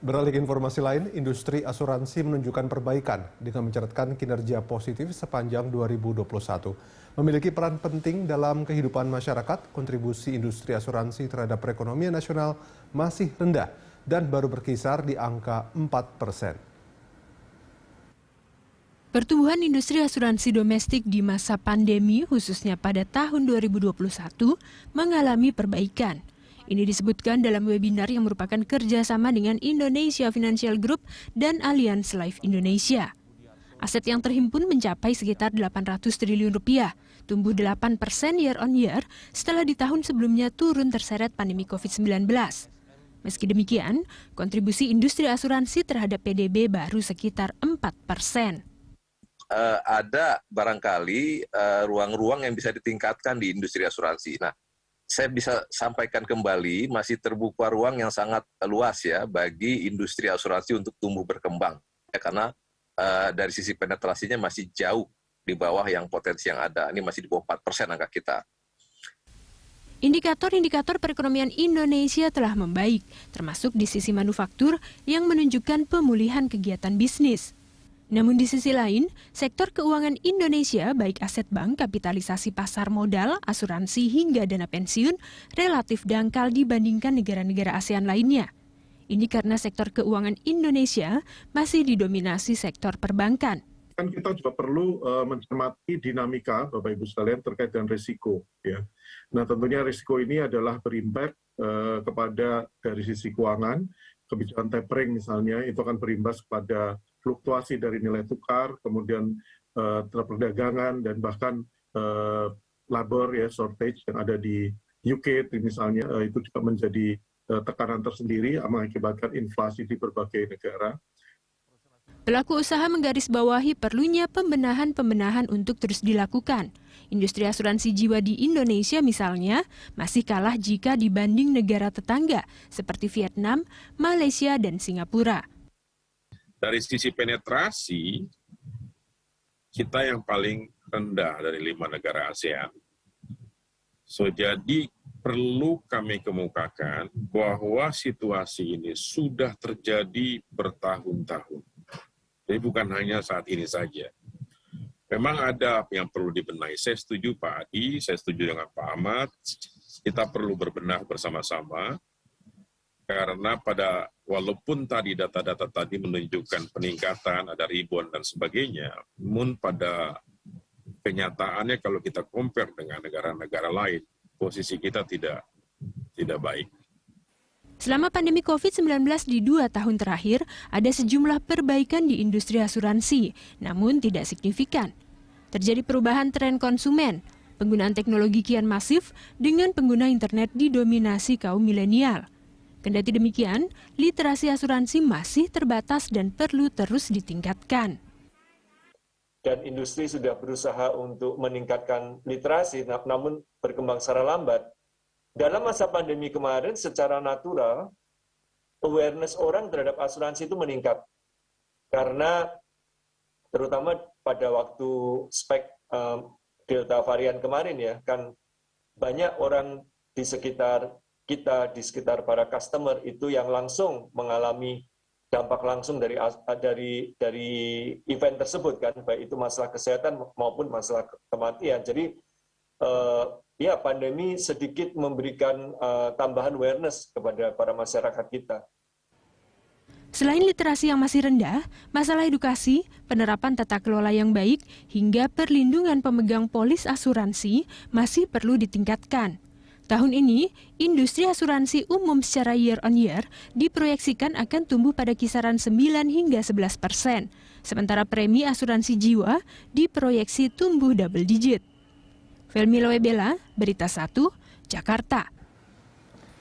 Beralih ke informasi lain, industri asuransi menunjukkan perbaikan dengan mencatatkan kinerja positif sepanjang 2021. Memiliki peran penting dalam kehidupan masyarakat, kontribusi industri asuransi terhadap perekonomian nasional masih rendah dan baru berkisar di angka 4%. Pertumbuhan industri asuransi domestik di masa pandemi, khususnya pada tahun 2021, mengalami perbaikan. Ini disebutkan dalam webinar yang merupakan kerjasama dengan Indonesia Financial Group dan Allianz Life Indonesia. Aset yang terhimpun mencapai sekitar 800 triliun rupiah, tumbuh 8% year on year setelah di tahun sebelumnya turun terseret pandemi COVID-19. Meski demikian, kontribusi industri asuransi terhadap PDB baru sekitar 4%. Ada barangkali ruang-ruang yang bisa ditingkatkan di industri asuransi. Nah, saya bisa sampaikan kembali masih terbuka ruang yang sangat luas ya bagi industri asuransi untuk tumbuh berkembang. Ya, karena dari sisi penetrasinya masih jauh di bawah yang potensi yang ada. Ini masih di bawah 4% angka kita. Indikator-indikator perekonomian Indonesia telah membaik, termasuk di sisi manufaktur yang menunjukkan pemulihan kegiatan bisnis. Namun di sisi lain, sektor keuangan Indonesia, baik aset bank, kapitalisasi pasar modal, asuransi hingga dana pensiun, relatif dangkal dibandingkan negara-negara ASEAN lainnya. Ini karena sektor keuangan Indonesia masih didominasi sektor perbankan. Kan kita juga perlu mencermati dinamika, Bapak Ibu sekalian, terkait dengan risiko. Ya. Nah tentunya risiko ini adalah berimpact kepada dari sisi keuangan, kebijakan tapering misalnya, itu akan berimbas kepada fluktuasi dari nilai tukar, kemudian perdagangan dan bahkan labor ya shortage yang ada di UK misalnya itu juga menjadi tekanan tersendiri mengakibatkan inflasi di berbagai negara. Pelaku usaha menggarisbawahi perlunya pembenahan untuk terus dilakukan. Industri asuransi jiwa di Indonesia misalnya masih kalah jika dibanding negara tetangga seperti Vietnam, Malaysia, dan Singapura. Dari sisi penetrasi, kita yang paling rendah dari 5 negara ASEAN. Jadi perlu kami kemukakan bahwa situasi ini sudah terjadi bertahun-tahun. Jadi bukan hanya saat ini saja. Memang ada yang perlu dibenahi. Saya setuju Pak Adi, saya setuju dengan Pak Ahmad. Kita perlu berbenah bersama-sama. Karena walaupun tadi data-data tadi menunjukkan peningkatan, ada rebound dan sebagainya, namun pada kenyataannya kalau kita compare dengan negara-negara lain, posisi kita tidak baik. Selama pandemi COVID-19 di 2 tahun terakhir, ada sejumlah perbaikan di industri asuransi, namun tidak signifikan. Terjadi perubahan tren konsumen, penggunaan teknologi kian masif dengan pengguna internet didominasi kaum milenial. Kendati demikian, literasi asuransi masih terbatas dan perlu terus ditingkatkan. Dan industri sudah berusaha untuk meningkatkan literasi, namun berkembang secara lambat. Dalam masa pandemi kemarin, secara natural, awareness orang terhadap asuransi itu meningkat. Karena terutama pada waktu spek Delta varian kemarin ya, kan banyak orang di sekitar kita, di sekitar para customer itu yang langsung mengalami dampak langsung dari event tersebut kan, baik itu masalah kesehatan maupun masalah kematian. Jadi ya pandemi sedikit memberikan tambahan awareness kepada para masyarakat kita. Selain literasi yang masih rendah, masalah edukasi, penerapan tata kelola yang baik, hingga perlindungan pemegang polis asuransi masih perlu ditingkatkan. Tahun ini, industri asuransi umum secara year on year diproyeksikan akan tumbuh pada kisaran 9 hingga 11%. Sementara premi asuransi jiwa diproyeksi tumbuh double digit. Felmi Loebela, Berita 1, Jakarta.